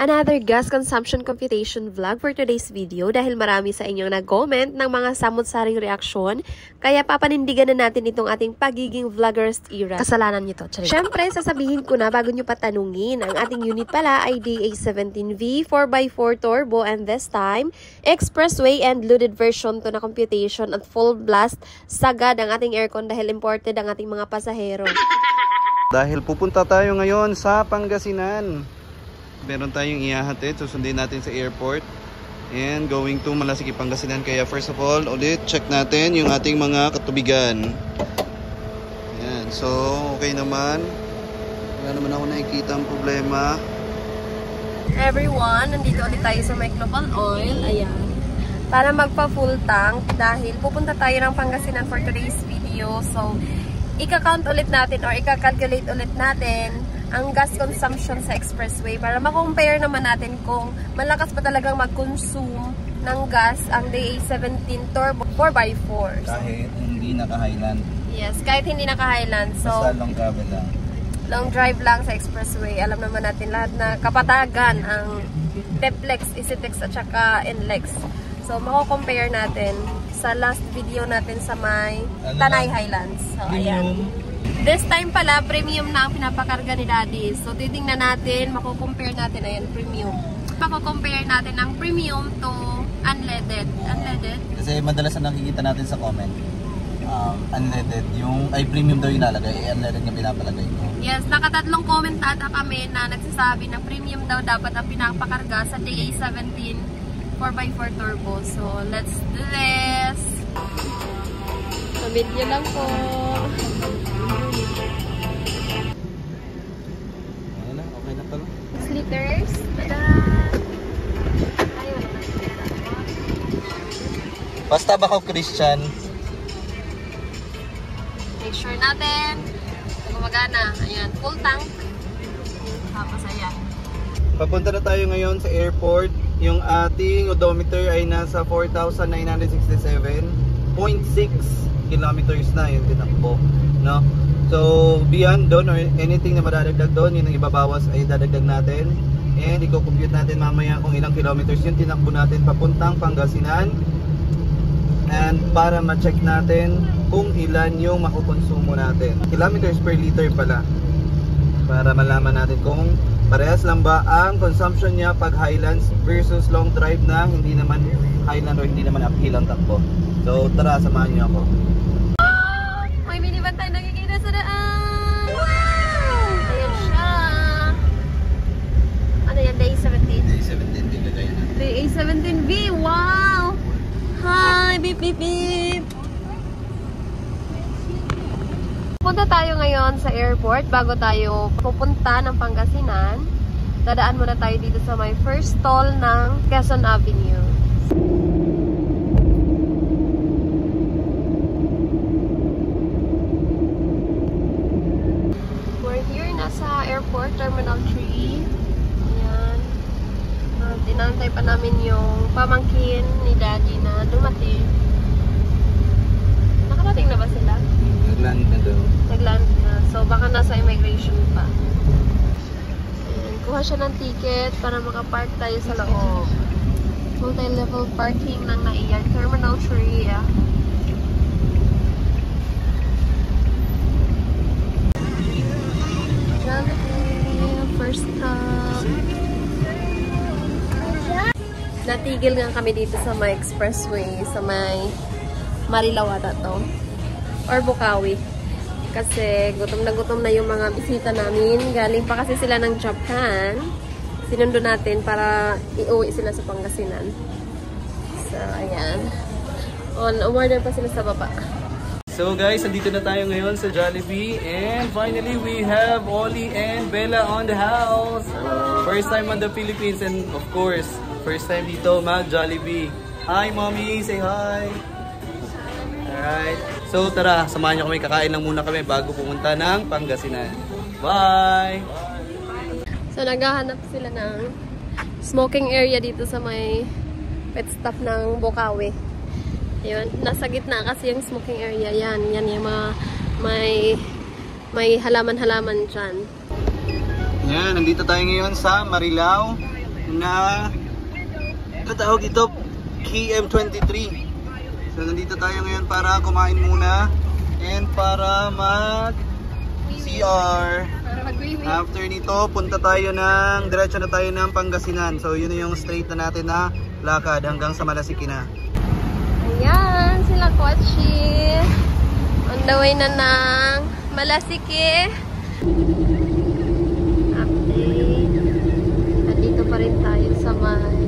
Another gas consumption computation vlog for today's video dahil marami sa inyong nag-comment ng mga samot-saring reaksyon, kaya papanindigan na natin itong ating pagiging vloggers era. Kasalanan nyo to. Siyempre, sasabihin ko na bago nyo patanungin, ang ating unit pala ay DA17V 4x4 turbo and this time, expressway and loaded version to na computation at full blast. Sagad ang ating aircon dahil imported ang ating mga pasahero. Dahil pupunta tayo ngayon sa Pangasinan. Meron tayong ihahatid, susundin natin sa airport and going to Malasiki, Pangasinan. Kaya first of all, ulit check natin yung ating mga katubigan. Ayan, so okay naman. Wala naman ako nakikita ang problema. Everyone, nandito ulit tayo sa Global Oil. Ayan, para magpa full tank dahil pupunta tayo ng Pangasinan for today's video. So ika-count ulit natin or ika-calculate ulit natin ang gas consumption sa expressway para ma-compare naman natin kung malakas pa talagang mag-consume ng gas ang DA17 Turbo 4x4. Kahit hindi naka-highland. Yes, kahit hindi naka-highland. So, basta long travel lang. Long drive lang sa expressway. Alam naman natin lahat na kapatagan ang Teplex, EasyTex at saka NLEX. So, mako-compare natin sa last video natin sa may Tanay Highlands. So, ayan. This time pala, premium na ang pinapakarga ni Daddy. So, titingnan natin, mako-compare natin, ayan, premium. Mako-compare natin ang premium to unleaded. Unleaded? Kasi madalas na nakikita natin sa comment, unleaded, yung, ay premium daw yung nalagay, unleaded nga pinapalagay ko. Yes, nakatatlong comment ata kami na nagsasabi na premium daw dapat ang pinapakarga sa DA17 4x4 turbo. So, let's do this! Sabit nyo lang po. Okay na pala. 6 liters. Tada! Ayun. Basta baka Christian. Make sure natin na gumagana. Ayan, full tank. Tapos ayan. Papunta na tayo ngayon sa airport. Yung ating odometer ay nasa 4,967.6 kilometers na yung tinakbo, no? So beyond doon or anything na madadagdag doon, yun ang ibabawas ay dadagdag natin and i-compute natin mamaya kung ilang kilometers yung tinakbo natin papuntang Pangasinan and para ma-check natin kung ilan yung makukonsumo natin. Kilometers per liter pala para malaman natin kung parehas lang ba ang consumption niya pag highlands versus long drive na hindi naman highland or hindi naman uphill ang takbo. So tara, samahan niyo ako. May minivan tayo nakikita sa daan! Wow! Ayan siya! Ano yan? DA17? DA17V lagay na. DA17V! Wow! Hi! Beep beep beep! Punta tayo ngayon sa airport bago tayo pupunta ng Pangasinan. Dadaan muna tayo dito sa may first stall ng Quezon Avenue. We're here nasa airport, Terminal 3. Ayan. Dinantay pa namin yung pamangkin ni Daddy na dumating. Nakarating na ba sila? Nagland na daw. Nagland na. So, baka nasa immigration pa. Ayan. Kuha siya ng ticket para makapark tayo sa loob. Multi-level parking ng Naiyan. Terminal 3, ah. First stop. Natigil nga kami dito sa may expressway, sa may Marilao ata to. Or Bukawi. Kasi gutom na yung mga bisita namin. Galing pa kasi sila ng Japan. Sinundo natin para iuwi sila sa Pangasinan. So, ayan. On-order pa sila sa baba. So guys, nandito na tayo ngayon sa Jollibee. And finally, we have Oli and Bella on the house. First time on the Philippines. And of course, first time dito mag-Jollibee. Hi, Mommy! Say hi! Alright. So tara, samahan nyo kami. Kakain lang muna kami bago pumunta ng Pangasinan. Bye! So naghahanap sila ng smoking area dito sa may pet stop ng Bukawi. Ayun, nasa gitna kasi yung smoking area. Yan yung mga may halaman-halaman dyan. Yan, nandito tayo ngayon sa Marilao. na katawag ito KM23. So nandito tayo ngayon para kumain muna and para mag CR. After nito, punta tayo diretso na tayo ng Pangasinan. So yun yung straight na natin na lakad hanggang sa Malasiki na. Ayan, sila Kwachi. On the way na ng Malasiki. Update. Nandito pa rin tayo sa may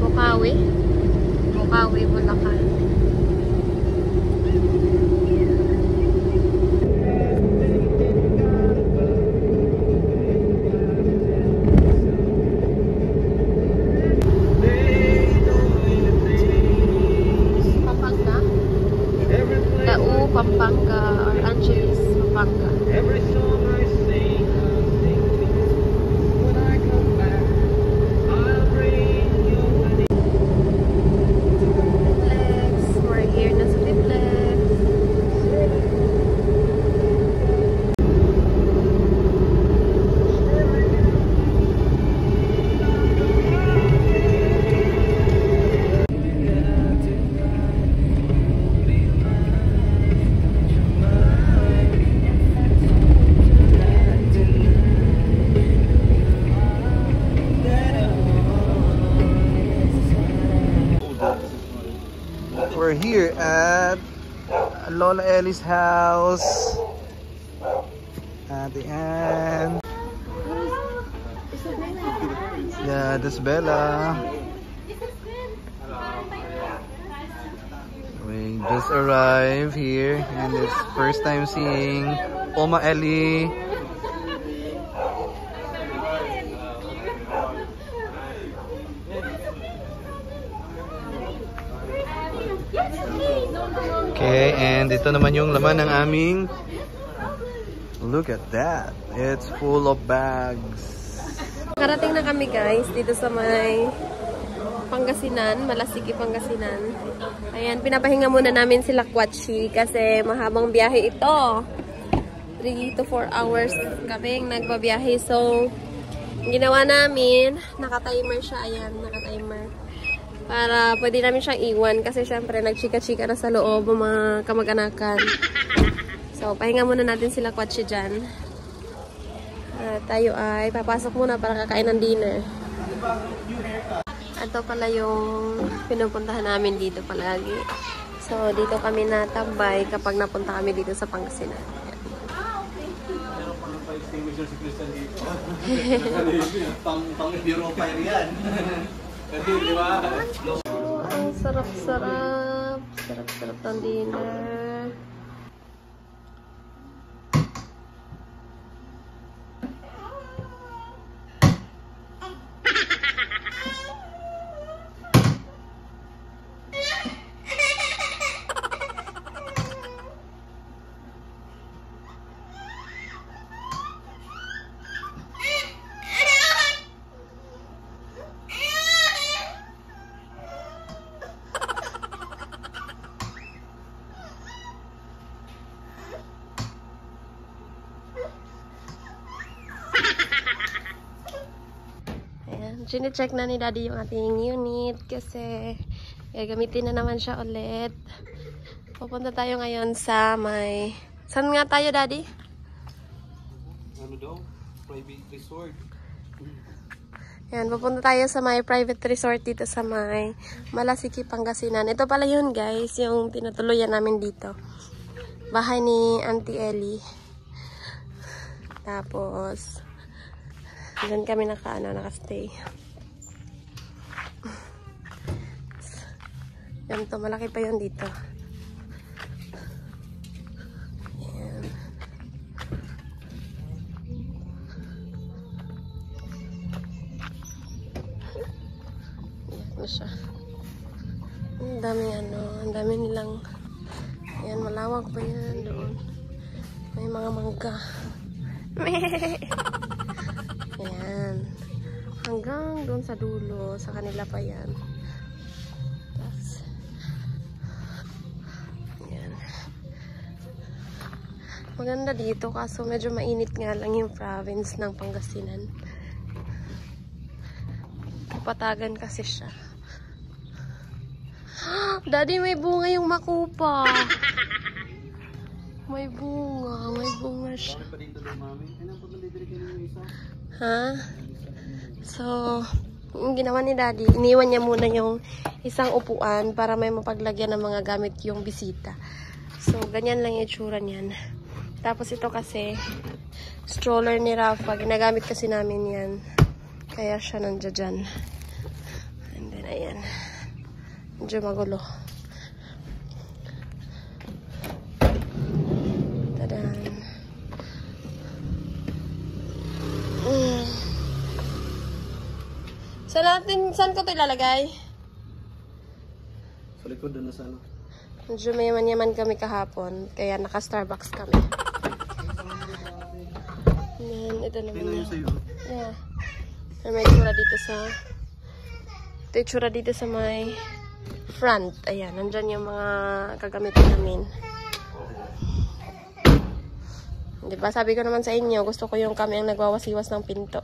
Bukawi, Bulacan. Pampanga or Angeles, Pampanga. Every song I sing, when I come back, I'll bring you Triplex. We're here na sa Triplex. We're here at Lola Ellie's house at the end. Yeah, this is Bella. We just arrived here and it's first time seeing Oma Ellie. Okay, and ito naman yung laman ng aming, look at that, it's full of bags. Karating na kami guys dito sa may Pangasinan, Malasiki, Pangasinan. Ayan, pinapahinga muna namin sila Kwachi kasi mahabang biyahe ito. 3 to 4 hours kaming nagbabiyahe. So, ginawa namin, naka-timer siya. Ayan, naka-timer. Para pwede namin siyang iwan kasi syempre nagchika-chika na sa loob mga kamag-anakan. So, pahinga muna natin sila Kwachi dyan. Tayo ay papasok muna para kakain ng dinner. Ito pala yung pinupuntahan namin dito palagi. So, dito kami natambay kapag napunta kami dito sa Pangasinan. Pang-Europa yan. Ang sarap-sarap. Sarap-sarap ng dinner. Chine-check na ni Daddy yung ating unit kasi gagamitin na naman siya ulit. Pupunta tayo ngayon sa may... Saan nga tayo, Daddy? Ano daw? Private resort. Yan, pupunta tayo sa may private resort dito sa may Malasiki, Pangasinan. Ito pala yun, guys, yung tinutuluyan namin dito. Bahay ni Auntie Ellie. Tapos, dyan kami nakastay. Yan to, malaki pa yun dito. Yan. Yan na siya. Ang dami ang dami nilang, yan, malawak pa yan doon. May mga mangga. Ayan. Hanggang doon sa dulo, sa kanila pa yan. Maganda dito kaso medyo mainit nga lang yung province ng Pangasinan. Patagan kasi siya. Daddy, may bunga yung makupa. May bunga siya. Ha? So, yung ginawa ni Daddy, iniwan niya muna yung isang upuan para may mapaglagyan ng mga gamit yung bisita. So, ganyan lang yung itsura niyan. Tapos ito kasi, stroller ni Rafa. Ginagamit kasi namin yan. Kaya siya nandiyan dyan. And then, ayan. Medyo magulo. Tadan. Saan ko ito ilalagay? Sa likod doon na sana. Medyo mayaman-yaman kami kahapon. Kaya naka-Starbucks kami. And ito naman yun. Yeah. May itsura dito sa... Ito itsura dito sa may front. Ayan, nandyan yung mga kagamitan namin. Diba? Sabi ko naman sa inyo, gusto ko yung kami ang nagwawasiwas ng pinto.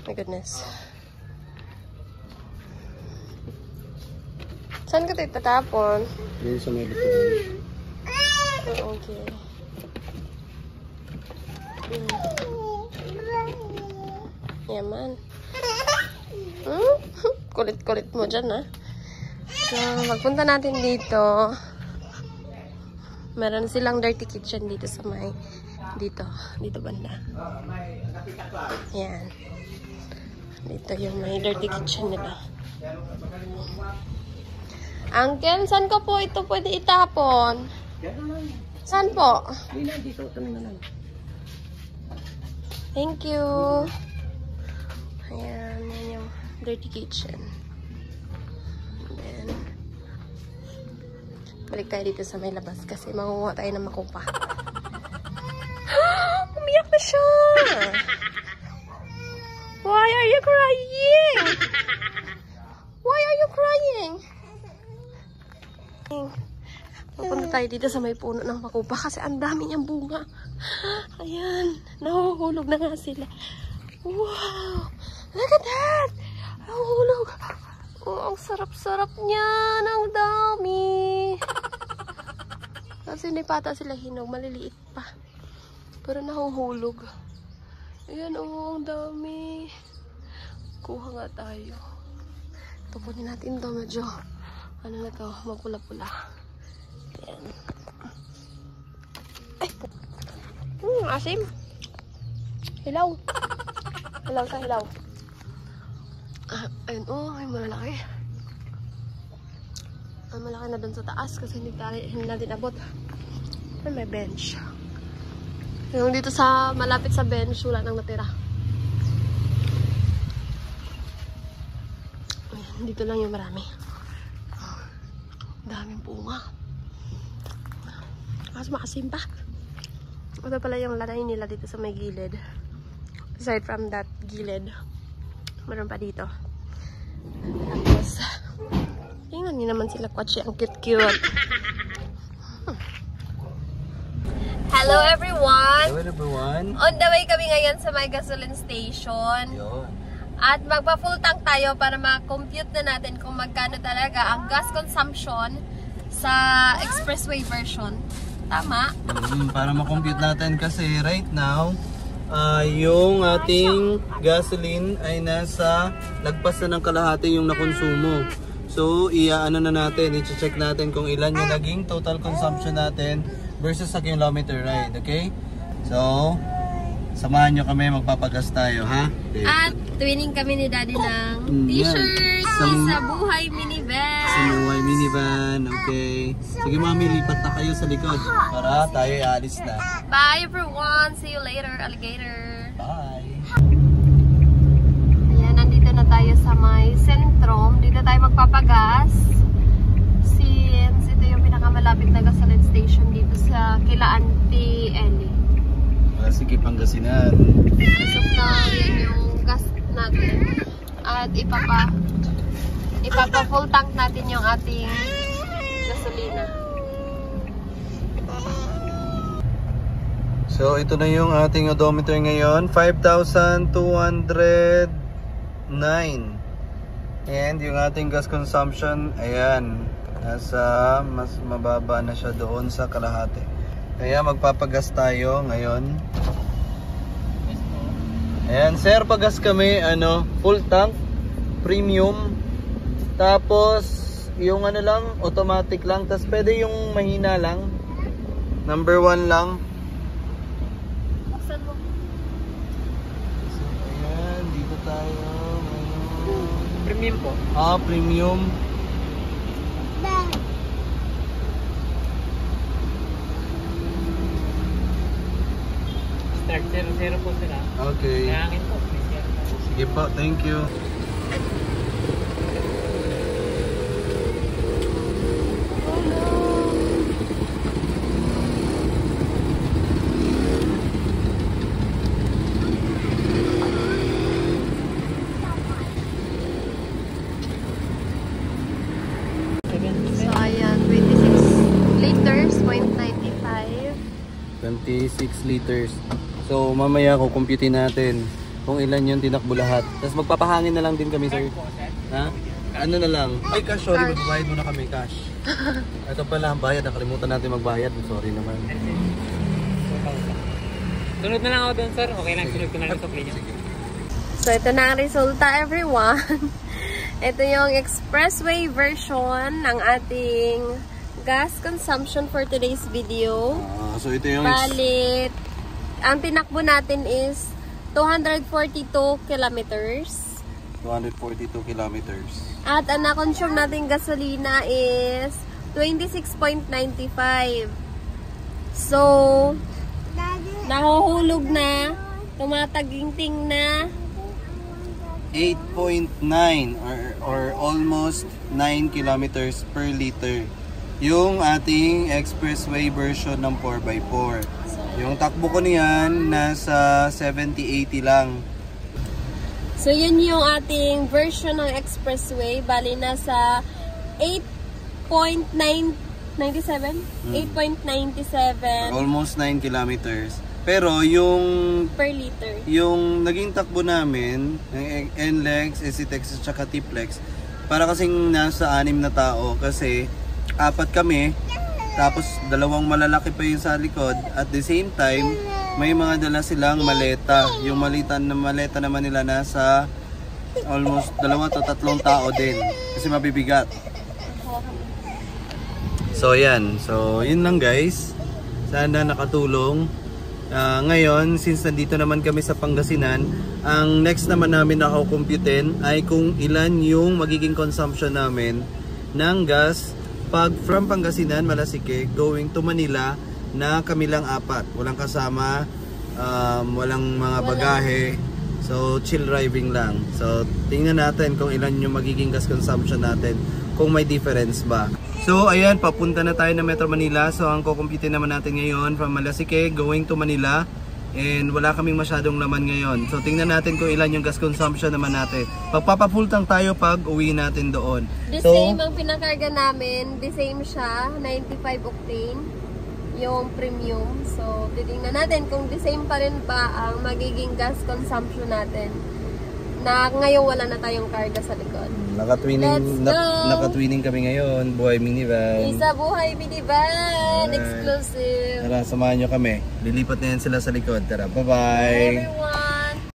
My goodness. Saan ka ito itatapon? Yan sa may likod. Oh, okay. Yaman. Kulit-kulit mo dyan, ha? So, magpunta natin dito. Meron silang dirty kitchen dito sa may... Dito banda. Yan. Dito yung may dirty kitchen nila. Uncle, saan ko po ito pwede itapon? Saan po? Thank you. Ayan, yan yung dirty kitchen. And then, balik tayo dito sa may labas kasi makukuha tayo ng makupa. Umiyak na siya! Why are you crying? Why are you crying? Pupunta tayo dito sa may puno ng makupa kasi ang dami niyang bunga. Ayan, nahuhulog na nga sila. Wow! Look at that! Nahuhulog. Oh, ang sarap-sarap niya. Ang dami. Kasi hindi pata sila hinog. Maliliit pa. Pero nahuhulog. Ayan, oh, ang dami. Kuha nga tayo. Tupunin natin to. Medyo, ano na to, magpula-pula. Ayan. Ay! Asim. Hilaw. Hilaw sa hilaw. Ayun, oh, ay malaki. Malaki na dun sa taas kasi hindi natin abot. Ay, may bench. Yung dito sa malapit sa bench, wala nang natira. Ayan, dito lang yung marami. Daming bunga. Mas makasim pa. Ito pala yung lanay nila dito sa may gilid. Aside from that gilid, meron pa dito. Tapos, tingnan niyo naman sila kwatsi. Ang cute-cute. Hello everyone! Hello everyone! On the way kami ngayon sa may gasoline station. Yun. At magpa-full tank tayo para ma-compute na natin kung magkano talaga ang gas consumption sa expressway version. Tama? Para ma-compute natin kasi right now, yung ating gasoline ay nasa lagpas na ng kalahati yung nakonsumo. So, i-ano na natin, i-check natin kung ilan yung naging total consumption natin versus sa kilometer ride, okay? So, samahan nyo kami, magpapagas tayo, ha? Okay. At twinning kami ni Daddy ng t-shirt sa Buhay Minivan. Sa Buhay Minivan, okay. Sige mami, lipat na kayo sa likod para tayo aalis na. Bye everyone! See you later, alligator! Bye! Ayan, nandito na tayo sa may sentrum. Dito tayo magpapagas. Since ito yung pinakamalapit na gasoline station dito sa kila Auntie Ellie. Sige, Pangasinan. So na yan yung gas natin. At ipapa-full tank natin yung ating gasolina. So ito na yung ating odometer ngayon, 5,200 And yung ating gas consumption, ayan, nasa mas mababa na siya doon sa kalahati. Kaya magpapagas tayo ngayon. Ayan, sir, pagas kami, full tank, premium. Tapos, yung lang, automatic lang. Tapos pwede yung mahina lang. Number 1 lang. Buksan mo. So, ayan, dito tayo. Premium po. Premium. Start 0-0 po sila. Okay. Kayangin po. Sige po, thank you. So, ayan, 26 liters, 0.95. 26 liters. So mamaya ko compute natin kung ilan yung tinakbo lahat. Tapos magpapahangin na lang din kami, sir. Ha? Ano na lang? Ay, cash, sorry, magbabayad muna kami, cash. Ito pala ang bayad, nakalimutan natin magbayad. Sorry naman. Sunod na lang ako doon, sir. Okay lang, sunod ko na lang sa play niyo. So, ito na ang resulta, everyone. Ito yung expressway version ng ating gas consumption for today's video. So ito yung Balit, ang tinakbo natin is 242 kilometers. 242 kilometers. At ang na-consume natin gasolina is 26.95. So, nahuhulog na, tumataginting na 8.9 or almost 9 kilometers per liter. Yung ating expressway version ng 4x4. Yung takbo ko niyan nasa 70-80 lang. So, yun yung ating version ng expressway. Bali, nasa 8.97? 8.97 Almost 9 kilometers. Pero yung per liter. Yung naging takbo namin, ng NLEX, SCTEX at saka TPLEX, para kasing nasa 6 na tao kasi 4 kami, tapos 2 malalaki pa yung sa likod. At the same time, may mga dala silang maleta. Yung maleta naman nila nasa almost 2 to 3 tao din kasi mabibigat. So yan, so yun lang guys, sana nakatulong. Ngayon, since nandito naman kami sa Pangasinan, ang next naman namin na kukumputin ay kung ilan yung magiging consumption namin ng gas pag from Pangasinan, Malasike, going to Manila na kami lang 4. Walang kasama, walang mga bagahe. So, chill driving lang. So, tingnan natin kung ilan yung magiging gas consumption natin, kung may difference ba. So, ayan, papunta na tayo ng Metro Manila. So, ang kukumputin naman natin ngayon from Malasike going to Manila. And wala kaming masyadong laman ngayon. So, tingnan natin kung ilan yung gas consumption naman natin. Pagpapapul tank tayo pag uwi natin doon. The same ang pinakarga namin. The same siya. 95 octane. Yung premium. So, titingnan natin kung the same pa rin ba ang magiging gas consumption natin. Na ngayon wala na tayong karga sa likod. Naka-twinning kami ngayon. Buhay minivan. Isa buhay minivan. Exclusive. Tara, samahan nyo kami. Lilipat na yan sila sa likod. Tara, bye-bye. Everyone.